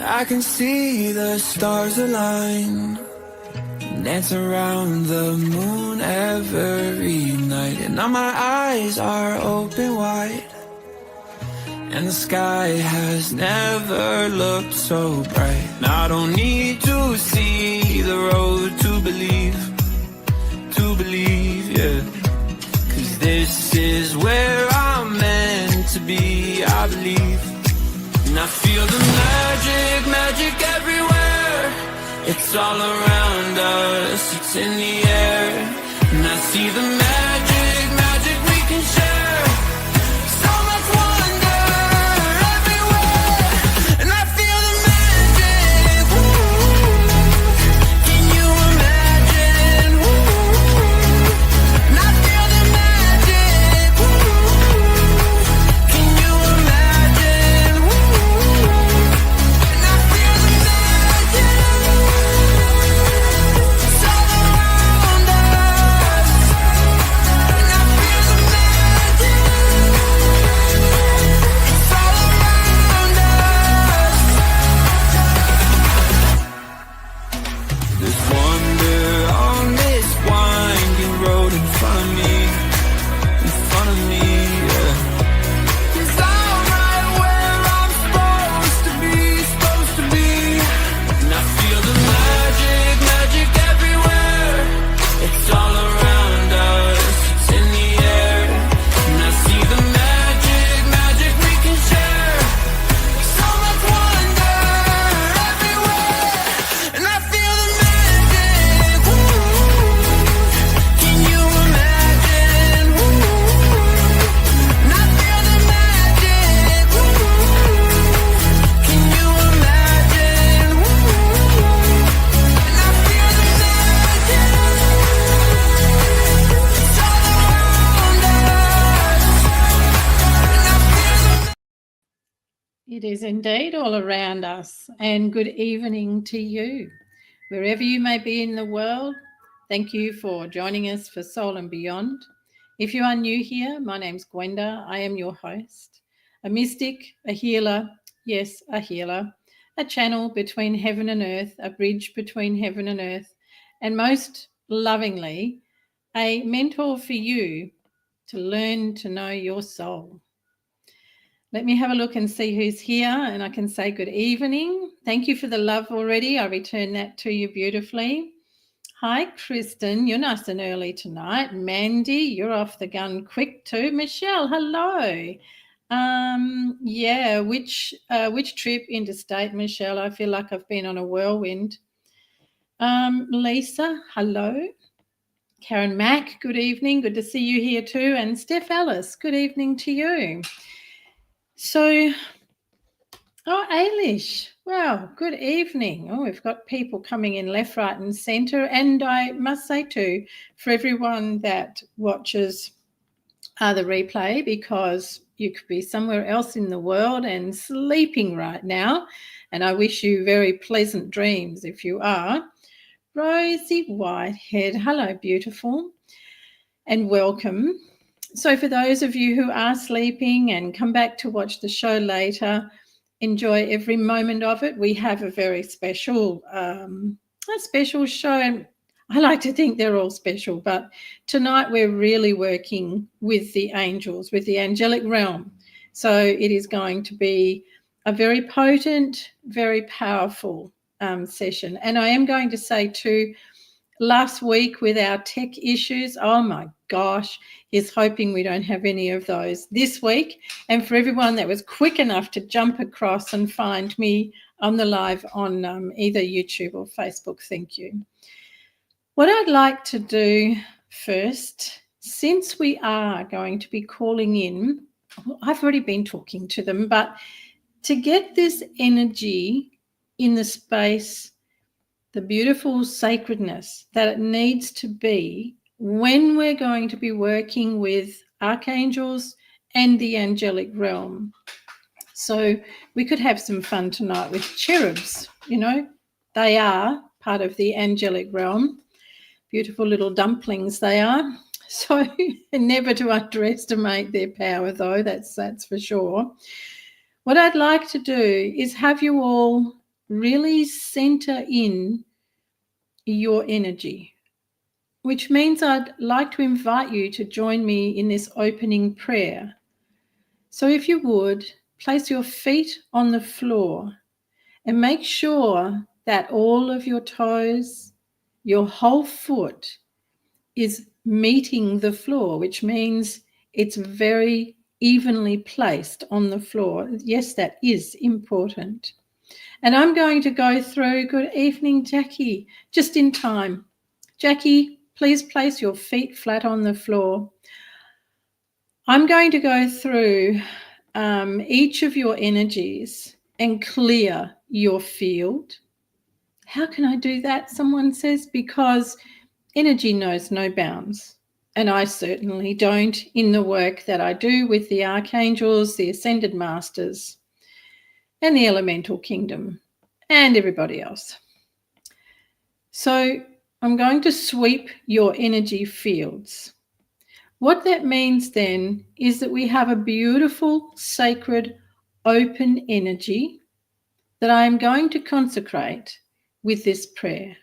I can see the stars align, dance around the moon every night. And now my eyes are open wide, and the sky has never looked so bright. And I don't need to see the road to believe, yeah. 'Cause this is where I'm meant to be, I believe. And I feel the magic everywhere. It's all around us, it's in the air. And I see the magic we can share. So much wonder everywhere. And I feel the magic, ooh. Can you imagine, ooh. And I feel the magic, ooh. Can you imagine, ooh. And I feel the magic. It's all around us. And I feel the magic. It's all around us. There's wonder on this winding road in front of me, yeah. 'Cause I'm right where I'm supposed to be. And I feel the magic everywhere. It's all around us, it's in the air. And I see the magic we can share. So much wonder everywhere. And I feel the magic, ooh. Can you imagine, ooh. And I feel the magic, ooh. Can you imagine, ooh. And I feel the magic. It's all around us. And I feel the It is indeed all around us, and good evening to you. Wherever you may be in the world, thank you for joining us for Soul and Beyond. If you are new here, my name's Gwenda. I am your host, a mystic, a healer, yes, a healer, a channel between heaven and earth, a bridge between heaven and earth, and most lovingly, a mentor for you to learn to know your soul. Let me have a look and see who's here, and I can say good evening. Thank you for the love already. I return that to you beautifully. Hi, Kristen. You're nice and early tonight. Mandy, you're off the gun quick too. Michelle, hello. Yeah, which trip interstate, Michelle? I feel like I've been on a whirlwind. Lisa, hello. Karen Mack, good evening. Good to see you here too. And Steph Ellis, good evening to you. So, Ailish, wow, good evening. Oh, we've got people coming in left, right and centre. And I must say too, for everyone that watches the replay, because you could be somewhere else in the world and sleeping right now, and I wish you very pleasant dreams if you are. Rosie Whitehead, hello, beautiful, and welcome. So for those of you who are sleeping and come back to watch the show later, enjoy every moment of it. We have a very special show, and I like to think they're all special, but tonight we're really working with the angels, with the angelic realm. So it is going to be a very potent, very powerful session. And I am going to say too, last week with our tech issues, oh my gosh, he's hoping we don't have any of those this week. And for everyone that was quick enough to jump across and find me on the live on either YouTube or Facebook, thank you. What I'd like to do first, since we are going to be calling in, I've already been talking to them, but to get this energy in the space, the beautiful sacredness that it needs to be when we're going to be working with archangels and the angelic realm. So we could have some fun tonight with cherubs. You know, they are part of the angelic realm. Beautiful little dumplings they are. So never to underestimate their power, though, that's for sure. What I'd like to do is have you all really center in your energy, which means I'd like to invite you to join me in this opening prayer. So if you would, place your feet on the floor and make sure that all of your toes, your whole foot is meeting the floor, which means it's very evenly placed on the floor. Yes, that is important. And I'm going to go through, good evening, Jackie, just in time. Jackie, please place your feet flat on the floor. I'm going to go through each of your energies and clear your field. How can I do that? Someone says, because energy knows no bounds. And I certainly don't in the work that I do with the archangels, the ascended masters, and the elemental kingdom, and everybody else. So I'm going to sweep your energy fields. What that means then is that we have a beautiful, sacred, open energy that I am going to consecrate with this prayer.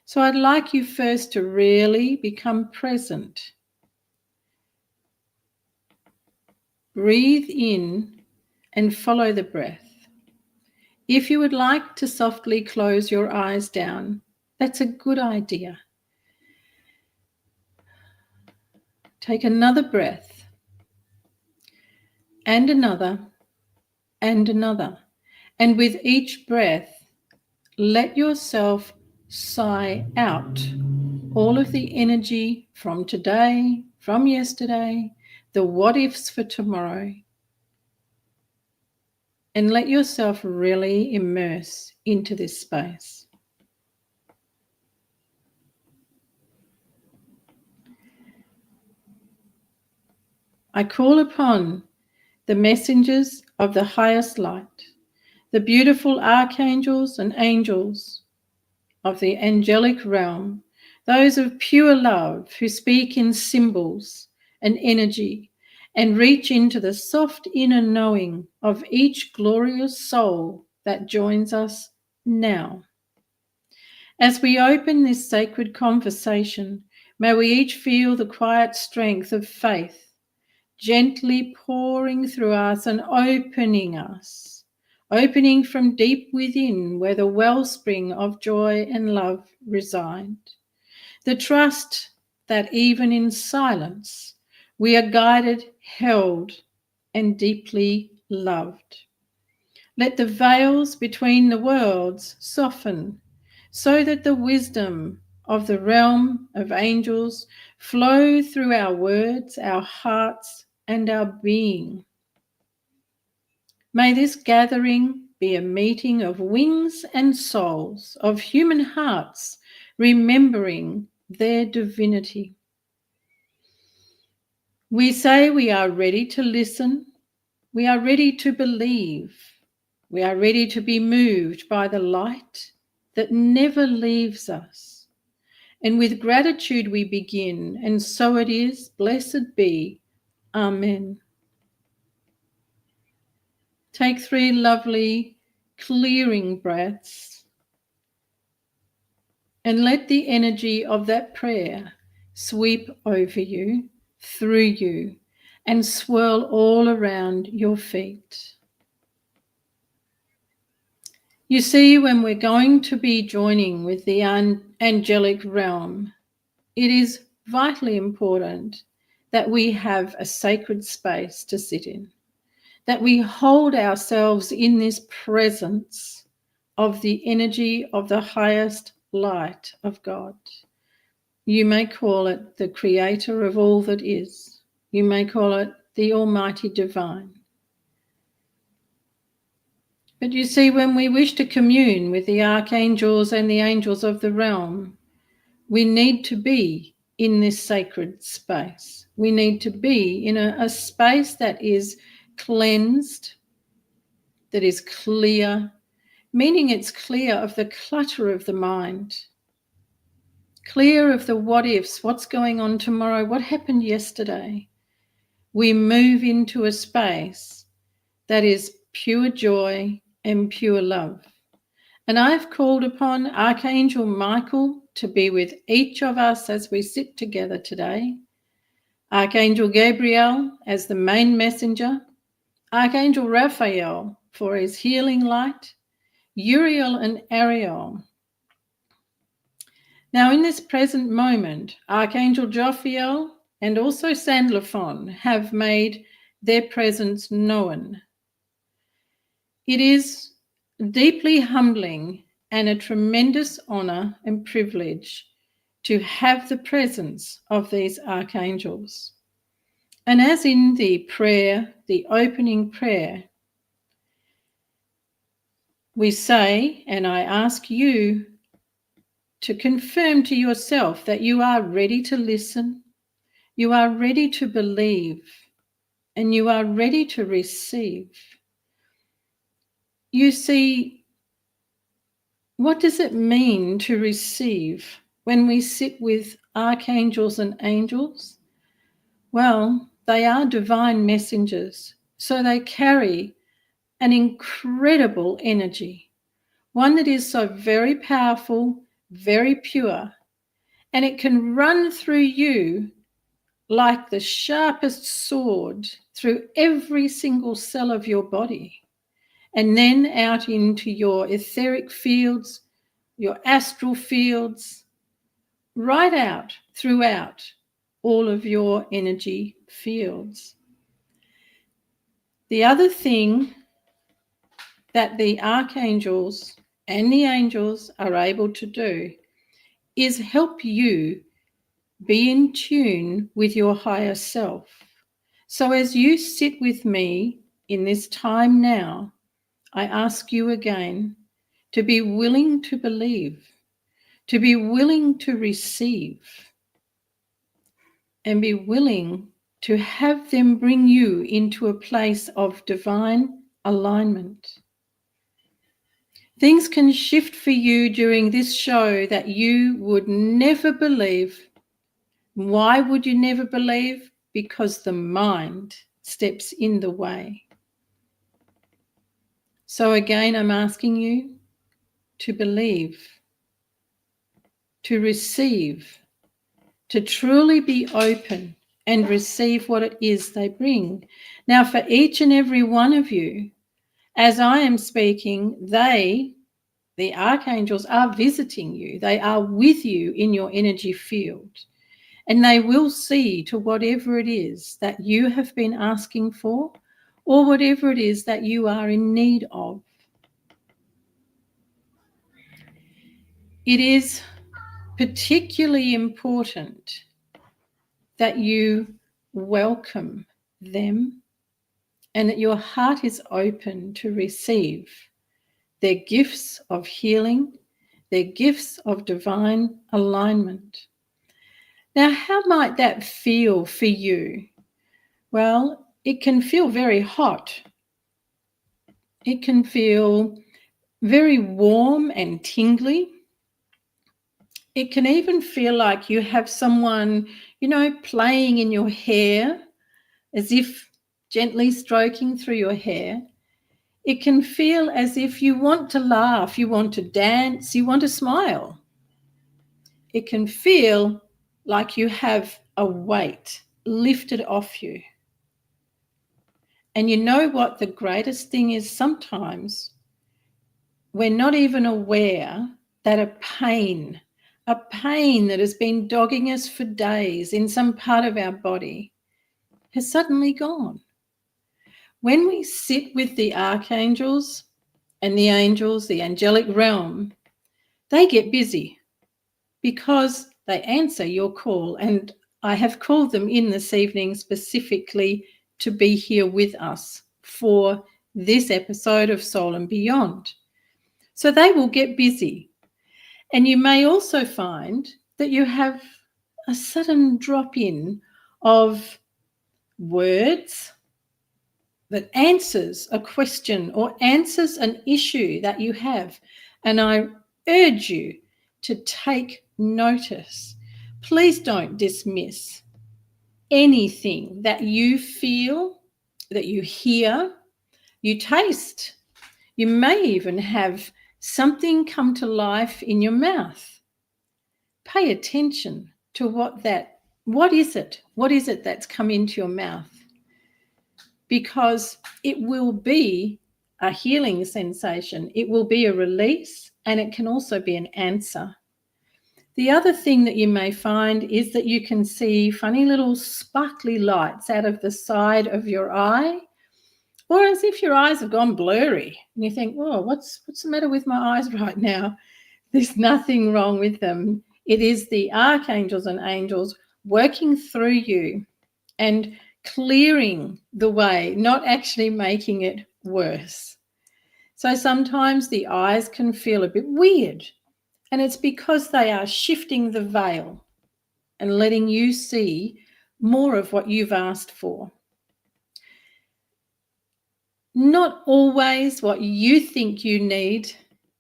So I'd like you first to really become present. Breathe in and follow the breath. If you would like to softly close your eyes down, that's a good idea. Take another breath, and another, and another. And with each breath, let yourself sigh out all of the energy from today, from yesterday, the what ifs for tomorrow. And let yourself really immerse into this space. I call upon the messengers of the highest light, the beautiful archangels and angels of the angelic realm, those of pure love who speak in symbols and energy and reach into the soft inner knowing of each glorious soul that joins us now. As we open this sacred conversation, may we each feel the quiet strength of faith gently pouring through us and opening from deep within where the wellspring of joy and love reside. The trust that even in silence we are guided, held, and deeply loved. Let the veils between the worlds soften so that the wisdom of the realm of angels flow through our words, our hearts, and our being. May this gathering be a meeting of wings and souls, of human hearts, remembering their divinity. We say we are ready to listen, we are ready to believe, we are ready to be moved by the light that never leaves us. And with gratitude we begin, and so it is, blessed be. Amen. Take 3 lovely clearing breaths and let the energy of that prayer sweep over you, through you, and swirl all around your feet. You see, when we're going to be joining with the angelic realm, it is vitally important that we have a sacred space to sit in, that we hold ourselves in this presence of the energy of the highest light of God. You may call it the creator of all that is. You may call it the Almighty Divine. But you see, when we wish to commune with the archangels and the angels of the realm, we need to be in this sacred space. We need to be in a space that is cleansed, that is clear, meaning it's clear of the clutter of the mind, clear of the what ifs, what's going on tomorrow, what happened yesterday. We move into a space that is pure joy and pure love. And I've called upon Archangel Michael to be with each of us as we sit together today. Archangel Gabriel as the main messenger. Archangel Raphael for his healing light. Uriel and Ariel. Now, in this present moment, Archangel Jophiel and also Sandalphon have made their presence known. It is deeply humbling and a tremendous honor and privilege to have the presence of these archangels. And as in the prayer, the opening prayer, we say, and I ask you to confirm to yourself that you are ready to listen, you are ready to believe, and you are ready to receive. You see, what does it mean to receive when we sit with archangels and angels? Well, they are divine messengers, so they carry an incredible energy, one that is so very powerful, very pure, and it can run through you like the sharpest sword through every single cell of your body, and then out into your etheric fields, your astral fields, right out throughout all of your energy fields. The other thing that the archangels and the angels are able to do is help you be in tune with your higher self. So as you sit with me in this time now, I ask you again to be willing to believe, to be willing to receive, and be willing to have them bring you into a place of divine alignment. Things can shift for you during this show that you would never believe. Why would you never believe? Because the mind steps in the way. So again, I'm asking you to believe, to receive, to truly be open and receive what it is they bring. Now, for each and every one of you, as I am speaking, they, the archangels, are visiting you. They are with you in your energy field. And they will see to whatever it is that you have been asking for, or whatever it is that you are in need of. It is particularly important that you welcome them and that your heart is open to receive their gifts of healing, their gifts of divine alignment. Now, how might that feel for you? Well, it can feel very hot. It can feel very warm and tingly. It can even feel like you have someone, playing in your hair, as if gently stroking through your hair. It can feel as if you want to laugh, you want to dance, you want to smile. It can feel like you have a weight lifted off you. And you know what the greatest thing is? Sometimes we're not even aware that a pain that has been dogging us for days in some part of our body has suddenly gone. When we sit with the archangels and the angels, the angelic realm, they get busy because they answer your call. And I have called them in this evening specifically to be here with us for this episode of Soul and Beyond. So they will get busy. And you may also find that you have a sudden drop in of words that answers a question or answers an issue that you have. And I urge you to take notice. Please don't dismiss anything that you feel, that you hear, you taste. You may even have something come to life in your mouth. Pay attention to what is it? What is it that's come into your mouth? Because it will be a healing sensation. It will be a release, and it can also be an answer. The other thing that you may find is that you can see funny little sparkly lights out of the side of your eye, or as if your eyes have gone blurry and you think, oh, what's the matter with my eyes right now? There's nothing wrong with them. It is the archangels and angels working through you and clearing the way, not actually making it worse. So sometimes the eyes can feel a bit weird, and it's because they are shifting the veil and letting you see more of what you've asked for. Not always what you think you need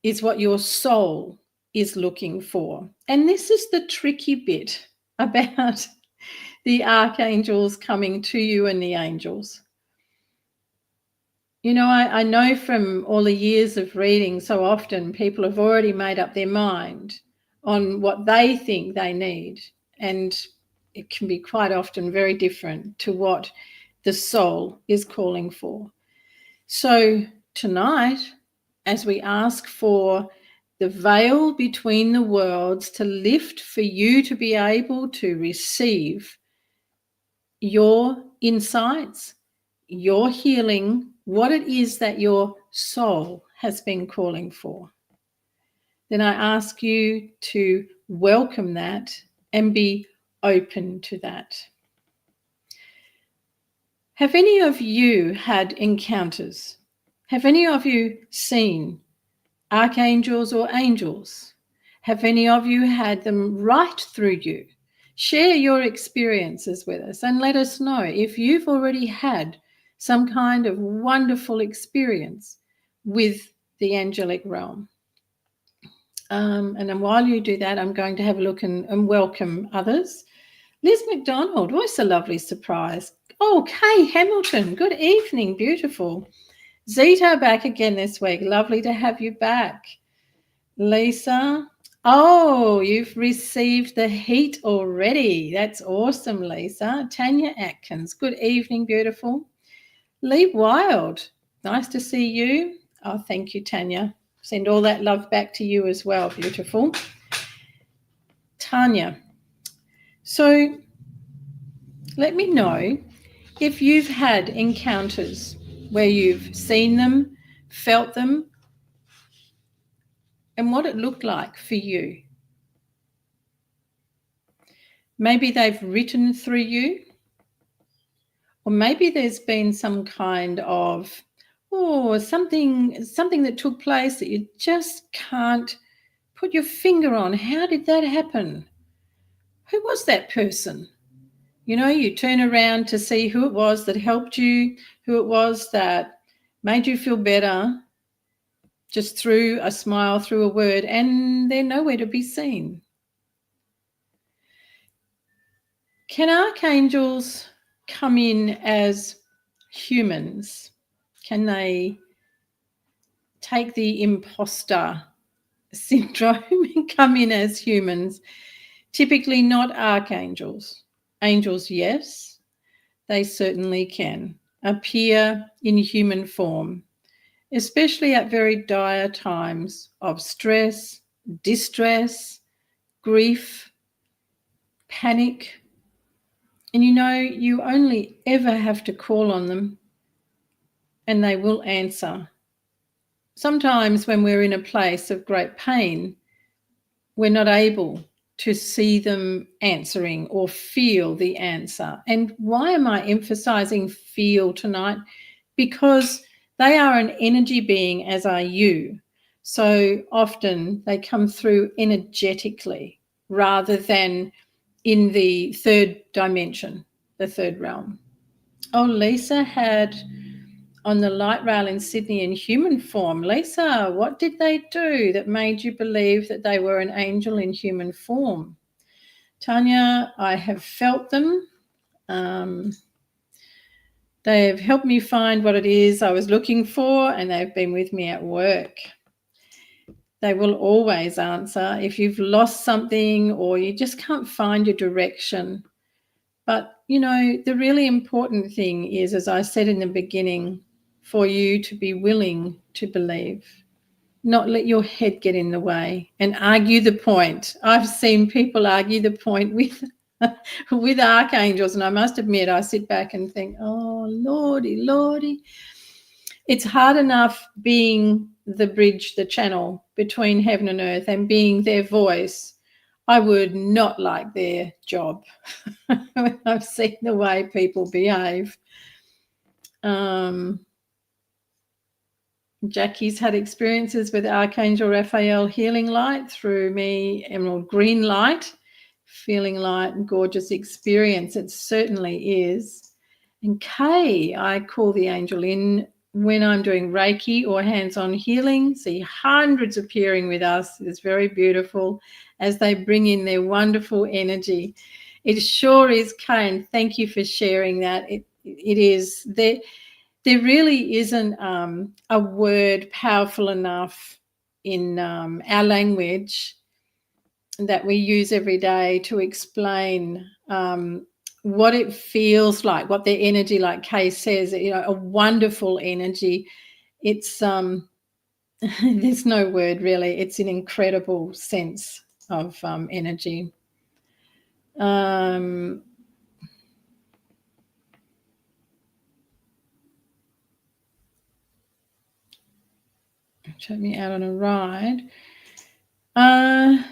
is what your soul is looking for. And this is the tricky bit about the archangels coming to you and the angels. You know, I know from all the years of reading, so often people have already made up their mind on what they think they need. And it can be quite often very different to what the soul is calling for. So tonight, as we ask for the veil between the worlds to lift for you to be able to receive your insights, your healing, what it is that your soul has been calling for, then I ask you to welcome that and be open to that. Have any of you had encounters? Have any of you seen archangels or angels? Have any of you had them right through you? Share your experiences with us and let us know if you've already had some kind of wonderful experience with the angelic realm. And then while you do that, I'm going to have a look and welcome others. Liz McDonald, always a lovely surprise. Oh, Kay Hamilton, good evening, beautiful. Zita back again this week. Lovely to have you back. Lisa, oh, you've received the heat already. That's awesome, Lisa. Tanya Atkins, good evening, beautiful. Lee Wild, nice to see you. Oh, thank you, Tanya. Send all that love back to you as well, beautiful. Tanya, so let me know if you've had encounters where you've seen them, felt them, and what it looked like for you. Maybe they've written through you, or maybe there's been some kind of, something that took place that you just can't put your finger on. How did that happen? Who was that person? You know, you turn around to see who it was that helped you, who it was that made you feel better, just through a smile, through a word, and they're nowhere to be seen. Can archangels come in as humans? Can they take the imposter syndrome and come in as humans? Typically not archangels. Angels, yes, they certainly can appear in human form, especially at very dire times of stress, distress, grief, panic. And you know, you only ever have to call on them and they will answer. Sometimes when we're in a place of great pain, we're not able to see them answering or feel the answer. And why am I emphasizing feel tonight? Because they are an energy being, as are you. So often they come through energetically rather than in the third dimension, the third realm. Oh, Lisa had on the light rail in Sydney in human form. Lisa, what did they do that made you believe that they were an angel in human form? Tanya, I have felt them. They have helped me find what it is I was looking for, and they've been with me at work. They will always answer if you've lost something or you just can't find your direction. But, you know, the really important thing is, as I said in the beginning, for you to be willing to believe, not let your head get in the way and argue the point. I've seen people argue the point with with archangels, and I must admit, I sit back and think, oh, Lordy, Lordy. It's hard enough being the bridge, the channel between heaven and earth, and being their voice. I would not like their job. I've seen the way people behave. Jackie's had experiences with Archangel Raphael healing light through me, emerald green light, feeling light and gorgeous experience. It certainly is. And Kay, I call the angel in when I'm doing Reiki or hands-on healing. See hundreds appearing with us. It's very beautiful as they bring in their wonderful energy. It sure is, Kay, and thank you for sharing that. It is there. There really isn't a word powerful enough in our language that we use every day to explain what it feels like, what their energy, like Kay says, you know, a wonderful energy. It's there's no word really. It's an incredible sense of energy. Took me out on a ride.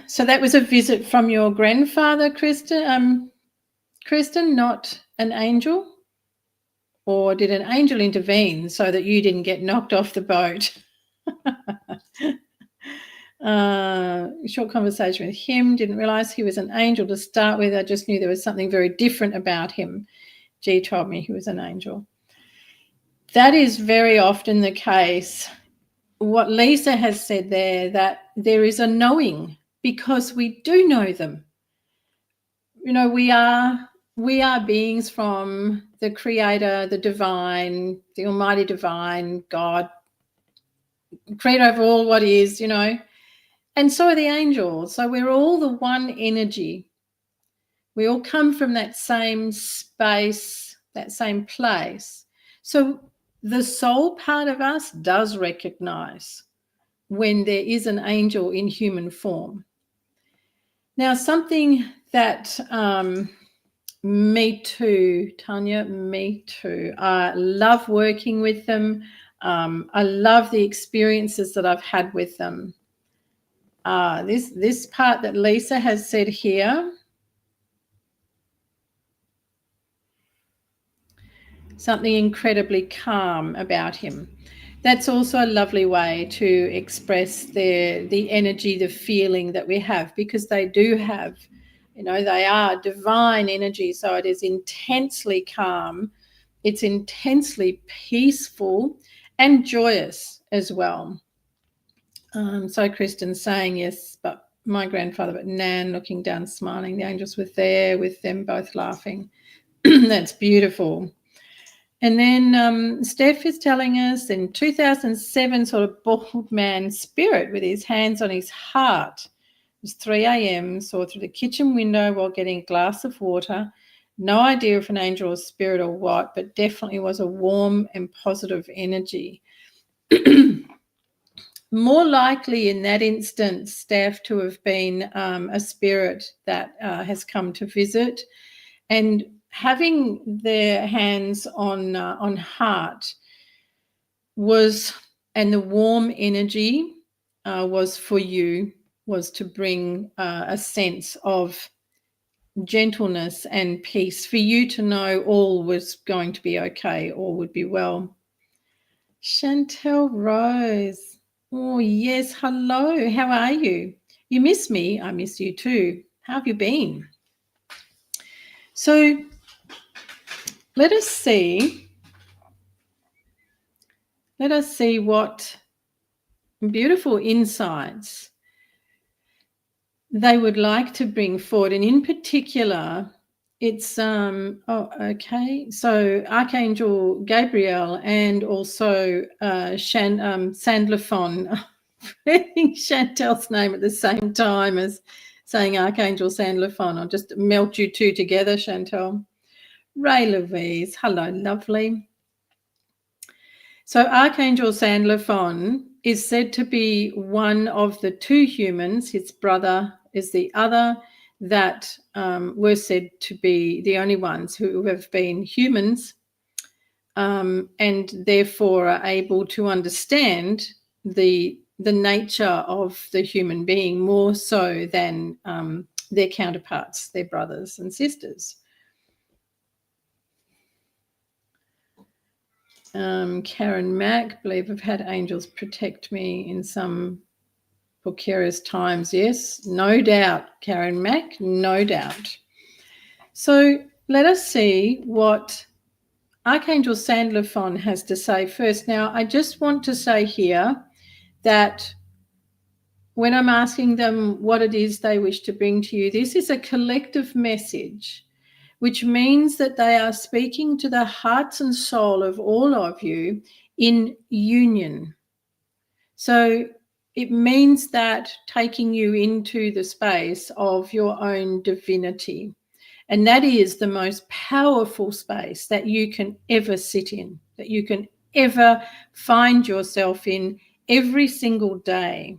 So that was a visit from your grandfather, Kristen, not an angel? Or did an angel intervene so that you didn't get knocked off the boat? Short conversation with him. Didn't realize he was an angel to start with. I just knew there was something very different about him. G told me he was an angel. That is very often the case. What Lisa has said there, that there is a knowing because we do know them. You know, we are beings from the Creator, the Divine, the Almighty Divine, God, Creator of all what is, you know, and so are the angels. So we're all the one energy. We all come from that same space, that same place. So the soul part of us does recognize when there is an angel in human form. Now, something that me too, Tanya, me too. I love working with them. I love the experiences that I've had with them. This part that Lisa has said here, something incredibly calm about him. That's also a lovely way to express the energy, the feeling that we have, because they do have, you know, they are divine energy. So it is intensely calm. It's intensely peaceful and joyous as well. So Kristen's saying yes, but my grandfather, but Nan looking down, smiling. The angels were there with them both laughing. That's beautiful. And then Steph is telling us in 2007, sort of bald man spirit with his hands on his heart. It was 3 a.m., saw through the kitchen window while getting a glass of water. No idea if an angel or spirit or what, but definitely was a warm and positive energy. More likely in that instance, Steph, to have been a spirit that has come to visit, and having their hands on heart was, and the warm energy was for you, was to bring a sense of gentleness and peace, for you to know all was going to be okay, all would be well. Chantel Rose. Oh, yes. Hello. How are you? You miss me. I miss you too. How have you been? So let us see. Let us see what beautiful insights they would like to bring forward. And in particular, it's, okay. So Archangel Gabriel and also Sandlafon. reading Chantel's name at the same time as saying Archangel Sandalphon. I'll just melt you two together, Chantel. Ray Louise, hello, lovely. So Archangel Sandalphon is said to be one of the two humans, his brother is the other, that were said to be the only ones who have been humans and therefore are able to understand the nature of the human being more so than their counterparts, their brothers and sisters. Karen Mack, believe I've had angels protect me in some precarious times. Yes, no doubt, Karen Mack, no doubt. So let us see what Archangel Sandalphon has to say first. Now, I just want to say here that when I'm asking them what it is they wish to bring to you, this is a collective message, which means that they are speaking to the hearts and soul of all of you in union. So it means that taking you into the space of your own divinity. And that is the most powerful space that you can ever sit in, that you can ever find yourself in every single day.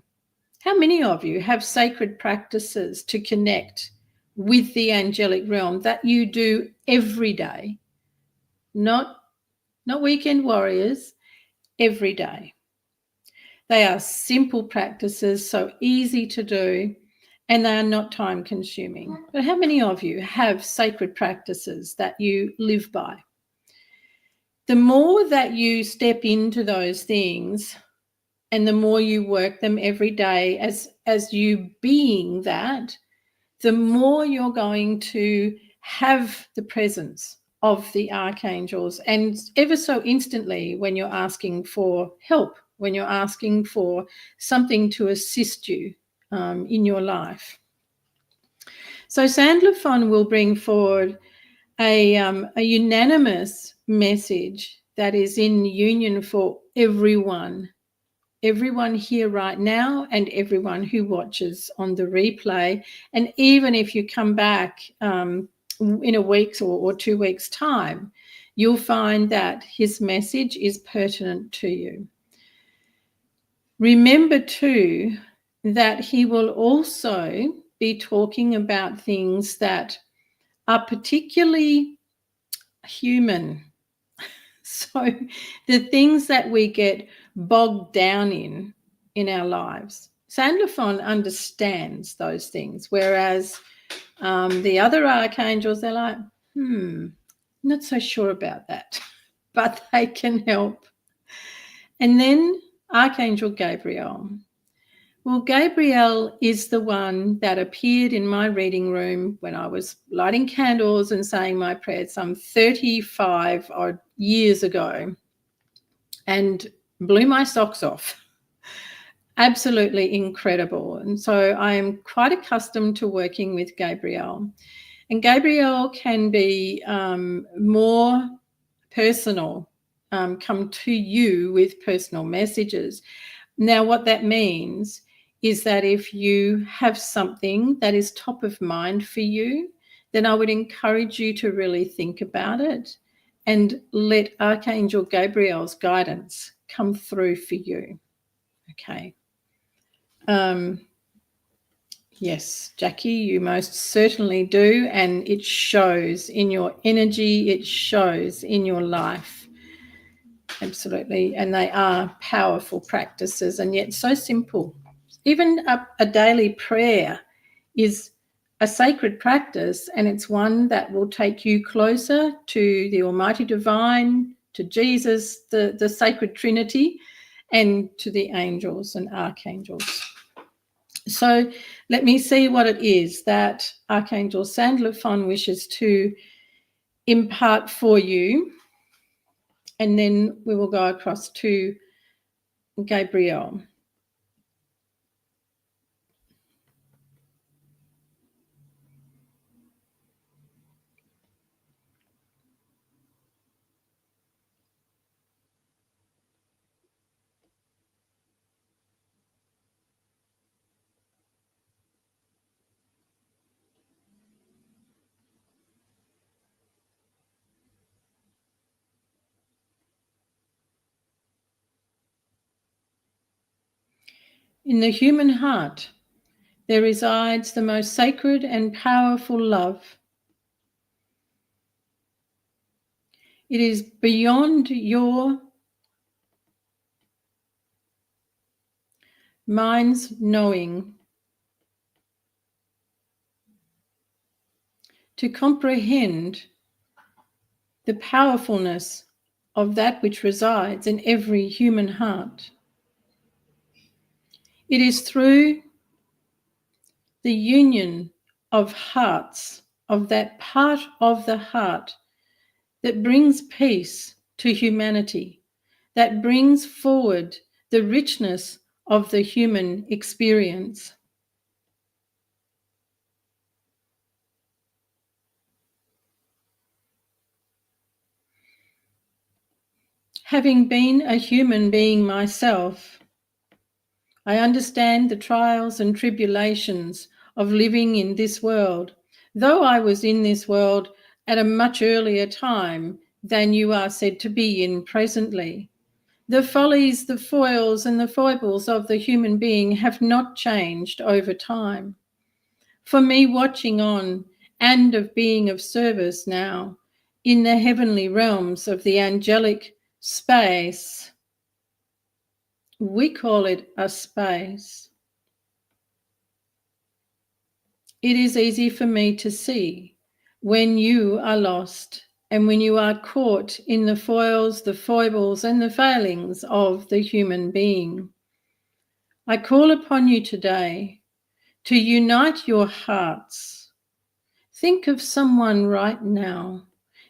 How many of you have sacred practices to connect with the angelic realm that you do every day? Not weekend warriors, every day. They are simple practices, so easy to do, and they are not time consuming. But how many of you have sacred practices that you live by? The more that you step into those things and the more you work them every day as you being that, the more you're going to have the presence of the archangels, and ever so instantly when you're asking for help, when you're asking for something to assist you in your life. So Sandalphon will bring forward a unanimous message that is in union for everyone here right now and everyone who watches on the replay. And even if you come back in a week's or 2 weeks' time, you'll find that his message is pertinent to you. Remember too that he will also be talking about things that are particularly human. So the things that we get bogged down in our lives. Sandalphon understands those things, whereas the other archangels, they're like, not so sure about that, but they can help. And then Archangel Gabriel. Well, Gabriel is the one that appeared in my reading room when I was lighting candles and saying my prayers some 35 odd years ago and blew my socks off. Absolutely incredible. And so I am quite accustomed to working with Gabriel. And Gabriel can be more personal, come to you with personal messages. Now, what that means is that if you have something that is top of mind for you, then I would encourage you to really think about it and let Archangel Gabriel's guidance come through for you. Okay. Yes, Jackie, you most certainly do. And it shows in your energy, it shows in your life. Absolutely. And they are powerful practices and yet so simple. Even a daily prayer is a sacred practice, and it's one that will take you closer to the Almighty Divine, to Jesus, the Sacred Trinity, and to the angels and archangels. So let me see what it is that Archangel Sandalphon wishes to impart for you. And then we will go across to Gabriel. In the human heart, there resides the most sacred and powerful love. It is beyond your mind's knowing to comprehend the powerfulness of that which resides in every human heart. It is through the union of hearts, of that part of the heart that brings peace to humanity, that brings forward the richness of the human experience. Having been a human being myself, I understand the trials and tribulations of living in this world, though I was in this world at a much earlier time than you are said to be in presently. The follies, the foils, and the foibles of the human being have not changed over time. For me, watching on and of being of service now in the heavenly realms of the angelic space, we call it a space. It is easy for me to see when you are lost and when you are caught in the foils, the foibles, and the failings of the human being. I call upon you today to unite your hearts. Think of someone right now.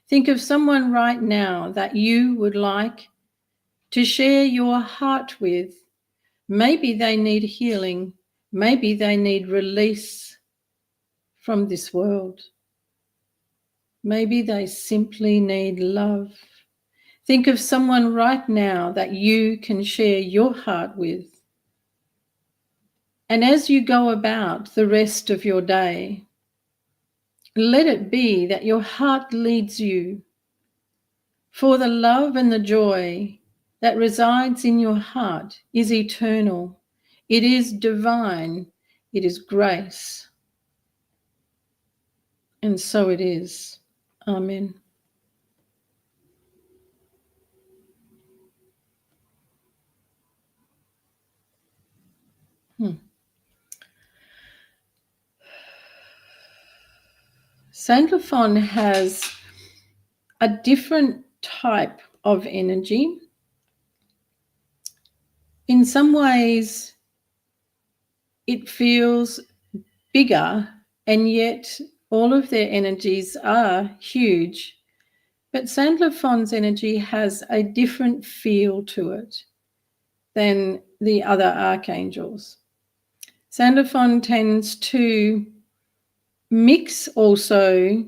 Think of someone right now that you would like to share your heart with. Maybe they need healing. Maybe they need release from this world. Maybe they simply need love. Think of someone right now that you can share your heart with. And as you go about the rest of your day, let it be that your heart leads you, for the love and the joy that resides in your heart is eternal. It is divine. It is grace. And so it is. Amen. Saint Lafon has a different type of energy. In some ways, it feels bigger, and yet all of their energies are huge. But Saint Lafon's energy has a different feel to it than the other archangels. Saint Lafon tends to mix also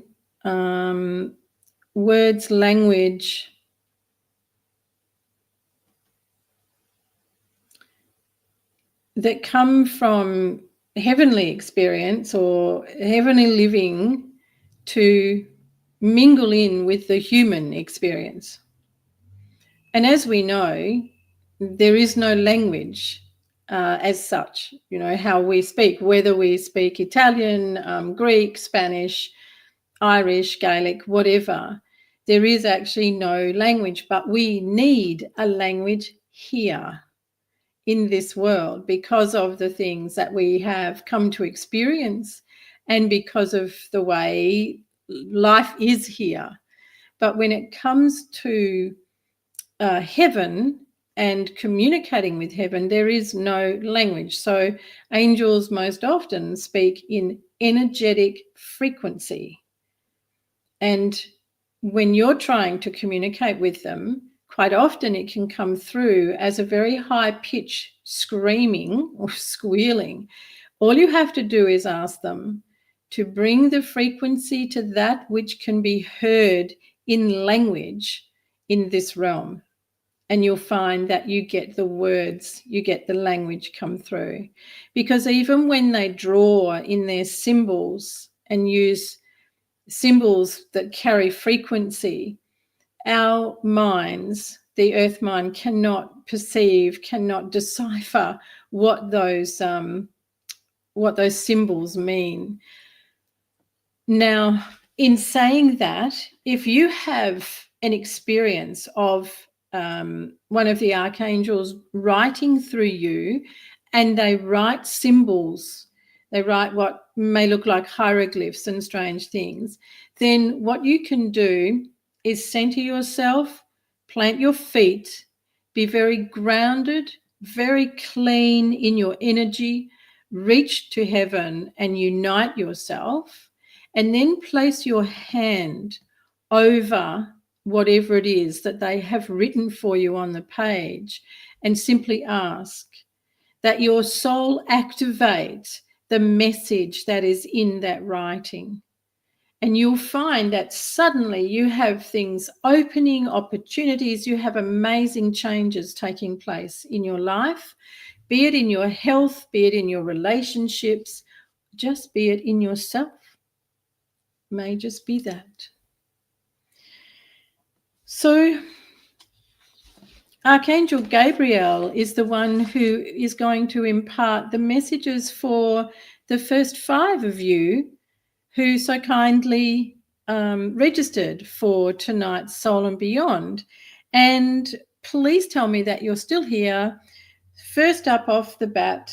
words, language, that come from heavenly experience or heavenly living to mingle in with the human experience. And as we know, there is no language as such, you know, how we speak, whether we speak Italian, Greek, Spanish, Irish, Gaelic, whatever. There is actually no language, but we need a language here in this world because of the things that we have come to experience and because of the way life is here. But when it comes to heaven and communicating with heaven, there is no language. So angels most often speak in energetic frequency. And when you're trying to communicate with them, quite often it can come through as a very high pitch screaming or squealing. All you have to do is ask them to bring the frequency to that which can be heard in language in this realm. And you'll find that you get the words, you get the language come through. Because even when they draw in their symbols and use symbols that carry frequency, our minds, the earth mind, cannot perceive, cannot decipher what those symbols mean. Now, in saying that, if you have an experience of one of the archangels writing through you, and they write symbols, they write what may look like hieroglyphs and strange things, then what you can do is center yourself, plant your feet, be very grounded, very clean in your energy, reach to heaven and unite yourself, and then place your hand over whatever it is that they have written for you on the page, and simply ask that your soul activate the message that is in that writing. And you'll find that suddenly you have things opening, opportunities, you have amazing changes taking place in your life, be it in your health, be it in your relationships, just be it in yourself. May just be that. So Archangel Gabriel is the one who is going to impart the messages for the first 5 of you who so kindly registered for tonight's Soul and Beyond. And please tell me that you're still here. First up off the bat,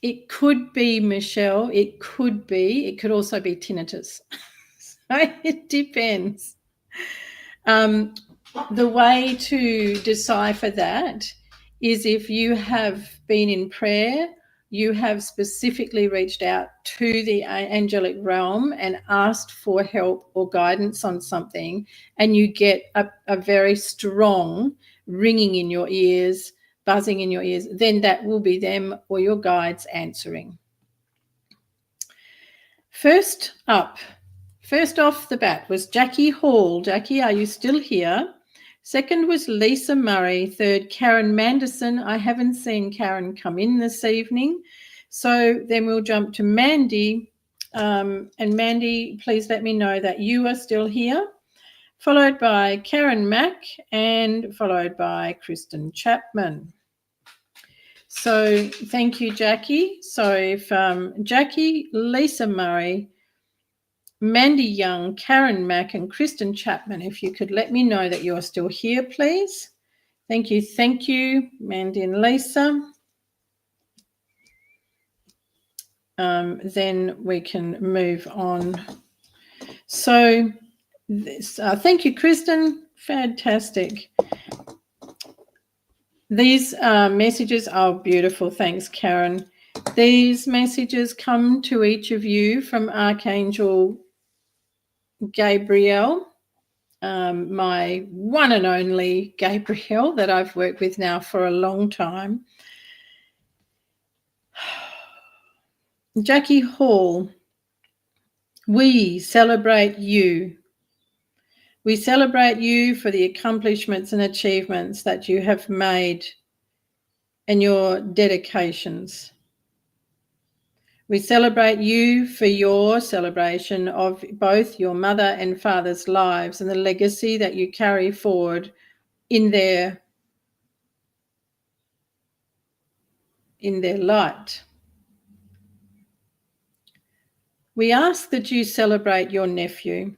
it could be Michelle, it could also be tinnitus. So it depends. The way to decipher that is if you have been in prayer, you have specifically reached out to the angelic realm and asked for help or guidance on something, and you get a very strong ringing in your ears, buzzing in your ears, then that will be them or your guides answering. First off the bat was H.E.A.L. Jackie, are you still here? Second was Lisa Murray. Third, Karen Manderson. I haven't seen Karen come in this evening. So then we'll jump to Mandy. And Mandy, please let me know that you are still here. Followed by Karen Mack and followed by Kristen Chapman. So thank you, Jackie. So if Jackie, Lisa Murray, Mandy Young, Karen Mack and Kristen Chapman, if you could let me know that you're still here, please. Thank you, Mandy and Lisa. Then we can move on. So this, thank you, Kristen. Fantastic. These messages are beautiful. Thanks, Karen. These messages come to each of you from Archangel Gabriel, my one and only Gabriel that I've worked with now for a long time. H.E.A.L, we celebrate you. We celebrate you for the accomplishments and achievements that you have made and your dedications. We celebrate you for your celebration of both your mother and father's lives and the legacy that you carry forward in their light. We ask that you celebrate your nephew.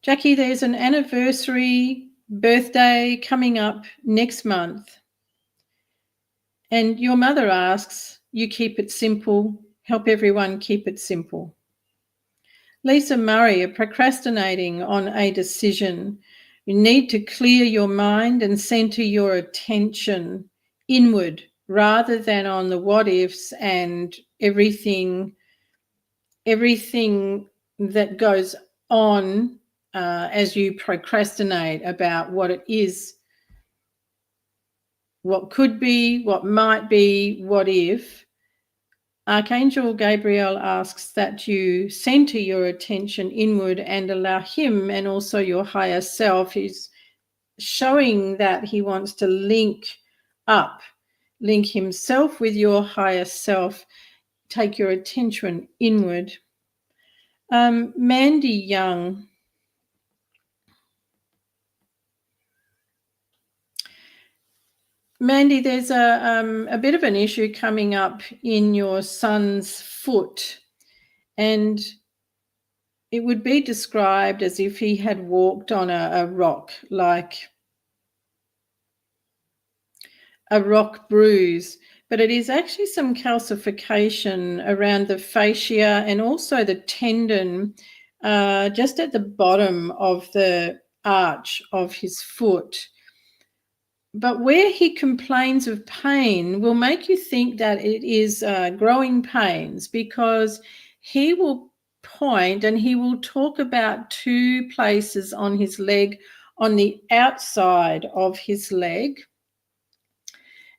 Jackie, there's an anniversary birthday coming up next month. And your mother asks you keep it simple, help everyone keep it simple. Lisa Murray, are procrastinating on a decision. You need to clear your mind and center your attention inward rather than on the what ifs and everything that goes on as you procrastinate about what it is, what could be, what might be, what if. Archangel Gabriel asks that you center your attention inward and allow him, and also your higher self, who's showing that he wants to link himself with your higher self. Take your attention inward. Mandy Young. Mandy, there's a bit of an issue coming up in your son's foot, and it would be described as if he had walked on a rock, like a rock bruise, but it is actually some calcification around the fascia and also the tendon just at the bottom of the arch of his foot. But where he complains of pain will make you think that it is growing pains, because he will point and he will talk about two places on his leg, on the outside of his leg.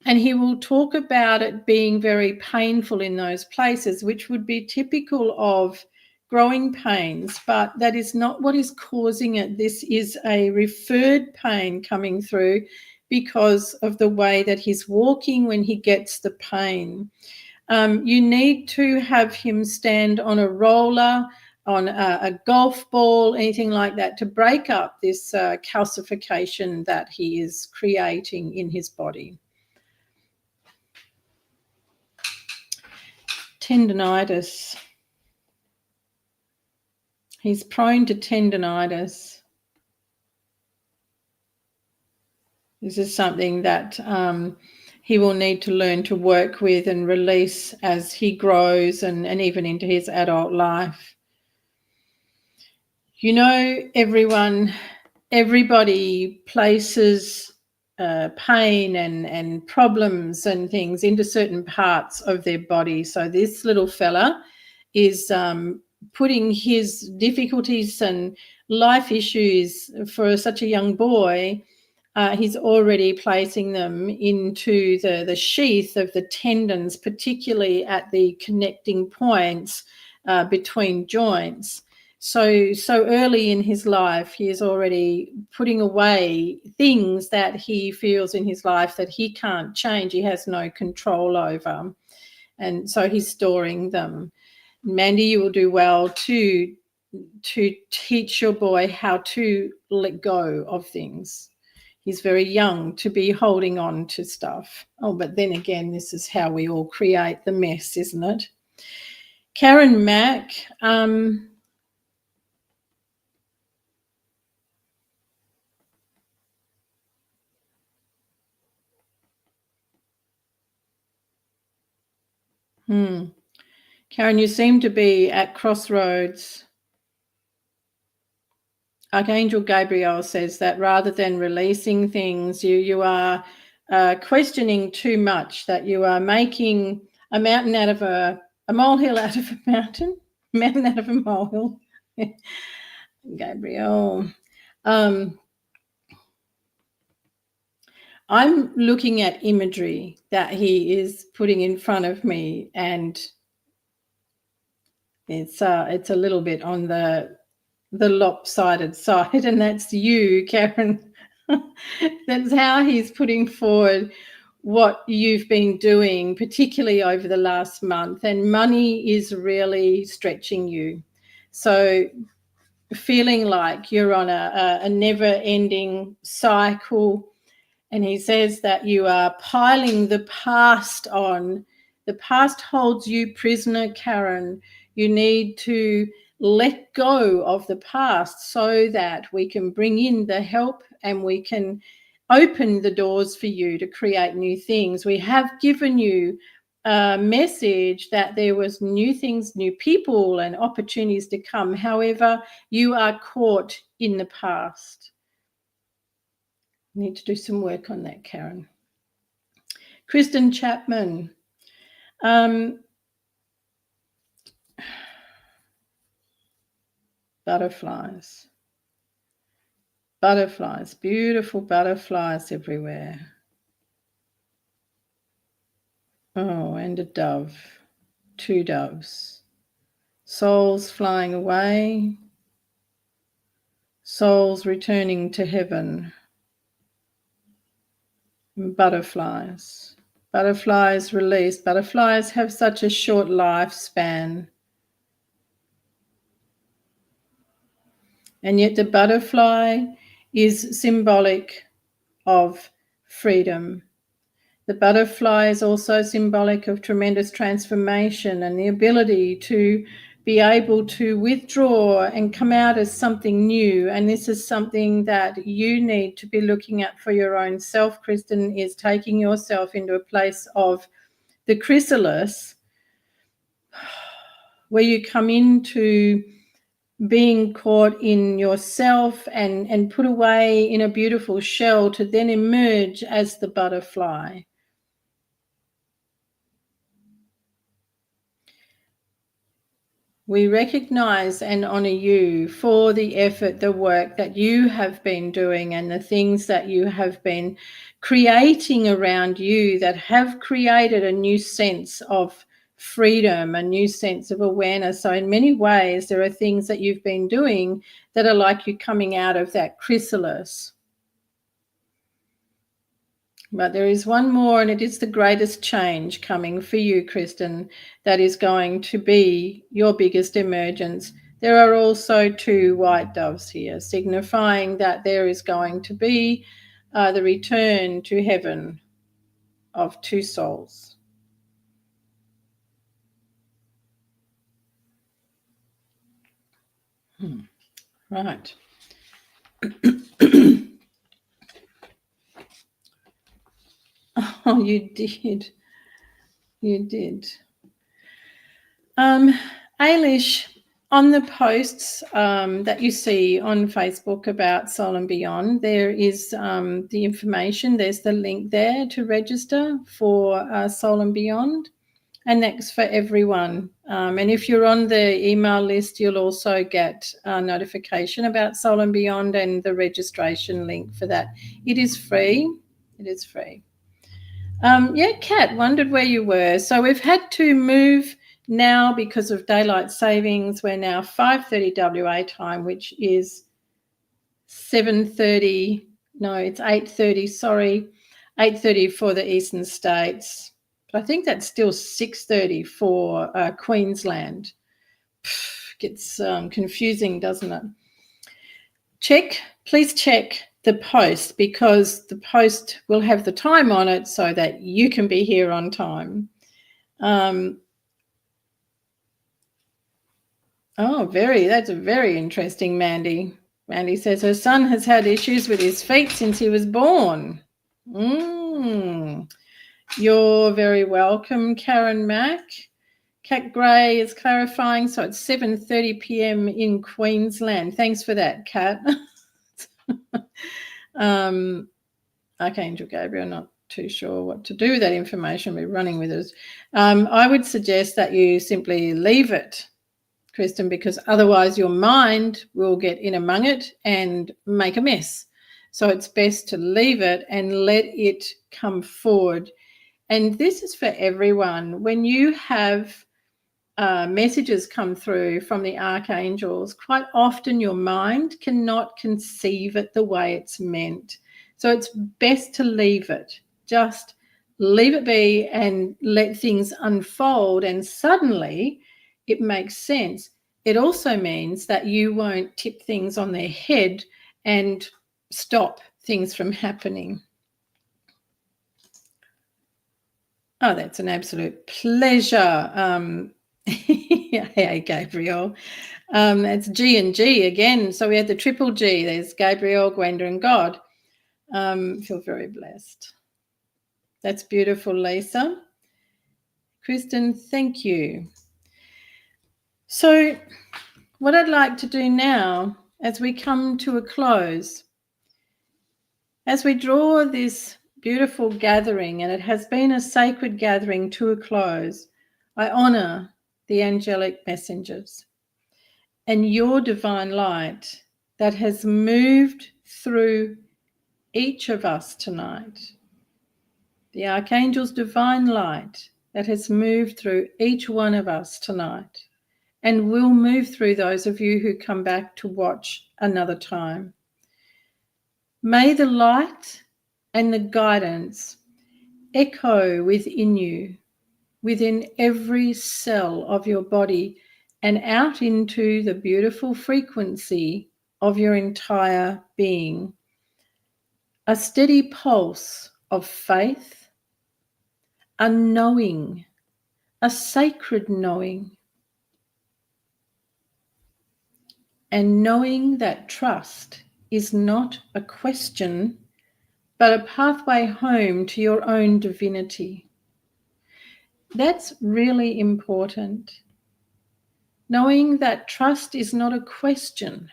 And he will talk about it being very painful in those places, which would be typical of growing pains, but that is not what is causing it. This is a referred pain coming through because of the way that he's walking when he gets the pain. You need to have him stand on a roller, on a golf ball, anything like that, to break up this calcification that he is creating in his body. Tendinitis. He's prone to tendinitis. This is something that he will need to learn to work with and release as he grows and even into his adult life. You know, everybody places pain and problems and things into certain parts of their body. So this little fella is putting his difficulties and life issues for such a young boy. He's already placing them into the sheath of the tendons, particularly at the connecting points between joints. So early in his life, he is already putting away things that he feels in his life that he can't change, he has no control over. And so he's storing them. Mandy, you will do well to teach your boy how to let go of things. He's very young to be holding on to stuff. Oh, but then again, this is how we all create the mess, isn't it? Karen Mack. Karen, you seem to be at crossroads. Archangel Gabriel says that rather than releasing things, you are questioning too much, that you are making a mountain out of a molehill out of a mountain, mountain out of a molehill. Gabriel. I'm looking at imagery that he is putting in front of me, and it's a little bit on the lopsided side, and that's you, Karen. That's how he's putting forward what you've been doing, particularly over the last month, and money is really stretching you. So feeling like you're on a never-ending cycle. And he says that you are piling the past on. The past holds you prisoner, Karen. You need to let go of the past so that we can bring in the help and we can open the doors for you to create new things. We have given you a message that there was new things, new people and opportunities to come. However, you are caught in the past. Need to do some work on that, Karen. Kristen Chapman. Butterflies. Butterflies. Beautiful butterflies everywhere. Oh, and a dove. Two doves. Souls flying away. Souls returning to heaven. Butterflies. Butterflies release. Butterflies have such a short lifespan. And yet the butterfly is symbolic of freedom. The butterfly is also symbolic of tremendous transformation and the ability to be able to withdraw and come out as something new. And this is something that you need to be looking at for your own self, Kristen, is taking yourself into a place of the chrysalis where you come into being caught in yourself and put away in a beautiful shell to then emerge as the butterfly. We recognize and honor you for the effort, the work that you have been doing and the things that you have been creating around you that have created a new sense of freedom, a new sense of awareness. So in many ways, there are things that you've been doing that are like you coming out of that chrysalis. But there is one more, and it is the greatest change coming for you, Kristen, that is going to be your biggest emergence. There are also 2 white doves here, signifying that there is going to be the return to heaven of 2 souls. Right. Oh, you did. You did. Ailish, on the posts that you see on Facebook about Soul and Beyond, there is the information. There's the link there to register for Soul and Beyond, and that's for everyone. And if you're on the email list, you'll also get a notification about Soul and Beyond and the registration link for that. It is free. It is free. Yeah, Kat, wondered where you were. So we've had to move now because of daylight savings. We're now 5:30 WA time, which is 7:30. No, it's 8:30. Sorry, 8:30 for the eastern states. But I think that's still 6:30 for Queensland. Gets confusing, doesn't it? Please check the post, because the post will have the time on it so that you can be here on time. That's very interesting, Mandy. Mandy says her son has had issues with his feet since he was born. You're very welcome, Karen Mack. Kat Gray is clarifying, so it's 7:30 p.m. in Queensland. Thanks for that, Kat. Archangel Gabriel, not too sure what to do with that information. We're running with it. I would suggest that you simply leave it, Kristen, because otherwise your mind will get in among it and make a mess. So it's best to leave it and let it come forward. And this is for everyone. When you have messages come through from the archangels, quite often your mind cannot conceive it the way it's meant. So it's best to leave it. Just leave it be and let things unfold, and suddenly it makes sense. It also means that you won't tip things on their head and stop things from happening. Oh, that's an absolute pleasure. Hey, Gabriel. It's G and G again. So we had the triple G. There's Gabriel, Gwenda, and God. Feel very blessed. That's beautiful, Lisa. Kristen, thank you. So what I'd like to do now, as we come to a close, as we draw this beautiful gathering, and it has been a sacred gathering, to a close, I honor the angelic messengers and your divine light that has moved through each of us tonight. The Archangel's divine light that has moved through each one of us tonight, and will move through those of you who come back to watch another time. May the light and the guidance echo within you, within every cell of your body, and out into the beautiful frequency of your entire being, a steady pulse of faith, a knowing, a sacred knowing, and knowing that trust is not a question, but a pathway home to your own divinity. That's really important. Knowing that trust is not a question,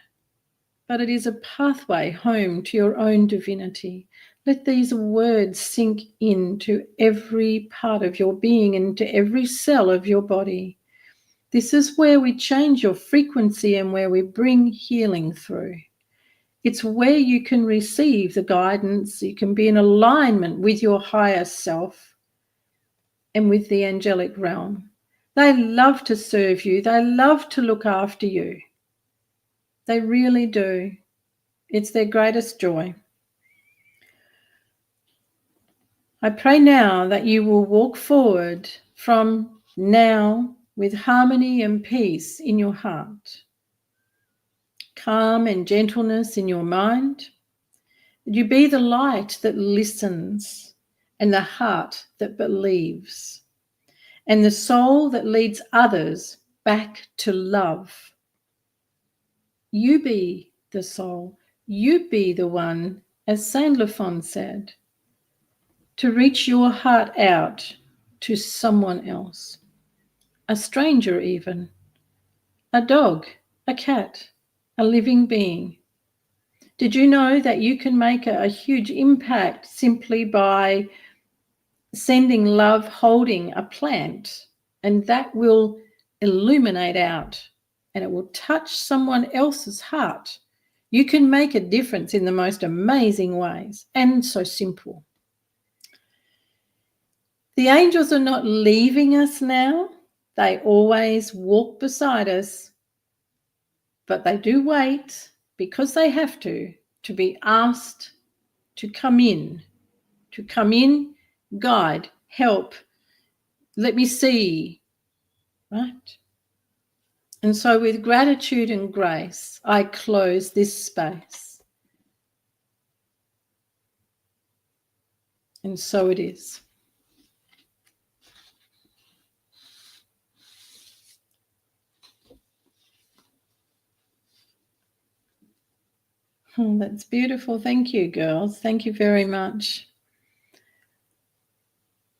but it is a pathway home to your own divinity. Let these words sink into every part of your being, into every cell of your body. This is where we change your frequency and where we bring healing through. It's where you can receive the guidance, you can be in alignment with your higher self and with the angelic realm. They love to serve you. They love to look after you. They really do. It's their greatest joy. I pray now that you will walk forward from now with harmony and peace in your heart, calm and gentleness in your mind. That you be the light that listens and the heart that believes and the soul that leads others back to love. You be the soul. You be the one, as Saint Lefon said, to reach your heart out to someone else, a stranger even, a dog, a cat, a living being. Did you know that you can make a huge impact simply by sending love, holding a plant, and that will illuminate out and it will touch someone else's heart. You can make a difference in the most amazing ways and so simple. The angels are not leaving us now. They always walk beside us, but they do wait because they have to be asked to come in, guide, help, let me see, right? And so with gratitude and grace, I close this space. And so it is. Oh, that's beautiful. Thank you, girls. Thank you very much.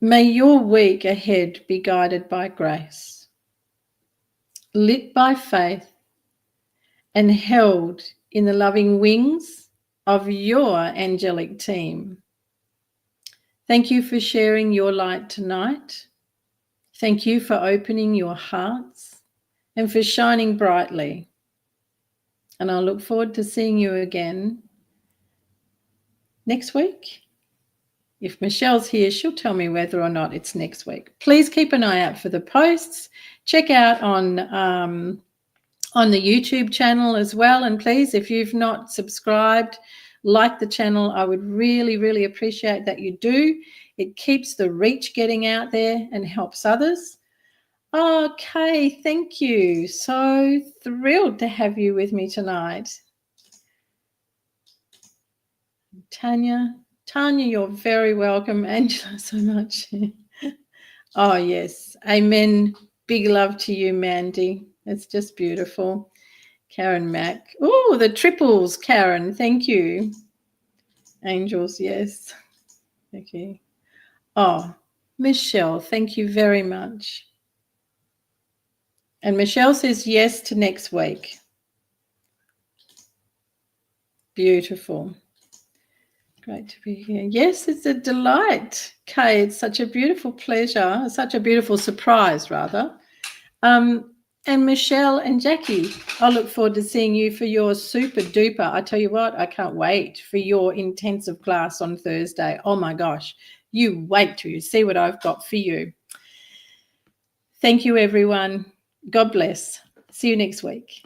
May your week ahead be guided by grace, lit by faith, and held in the loving wings of your angelic team. Thank you for sharing your light tonight. Thank you for opening your hearts and for shining brightly. And I look forward to seeing you again next week. If Michelle's here, she'll tell me whether or not it's next week. Please keep an eye out for the posts. Check out on the YouTube channel as well. And please, if you've not subscribed, like the channel, I would really, really appreciate that you do. It keeps the reach getting out there and helps others. Okay, thank you. So thrilled to have you with me tonight. Tanya, you're very welcome. Angela, so much. Oh, yes. Amen. Big love to you, Mandy. It's just beautiful. Karen Mack. Oh, the triples, Karen. Thank you. Angels, yes. Okay. Oh, Michelle, thank you very much. And Michelle says yes to next week. Beautiful. Great to be here. Yes, it's a delight, Kay. It's such a beautiful pleasure, such a beautiful surprise, rather. And Michelle and Jackie, I look forward to seeing you for your super duper. I tell you what, I can't wait for your intensive class on Thursday. Oh my gosh, you wait till you see what I've got for you. Thank you, everyone. God bless. See you next week.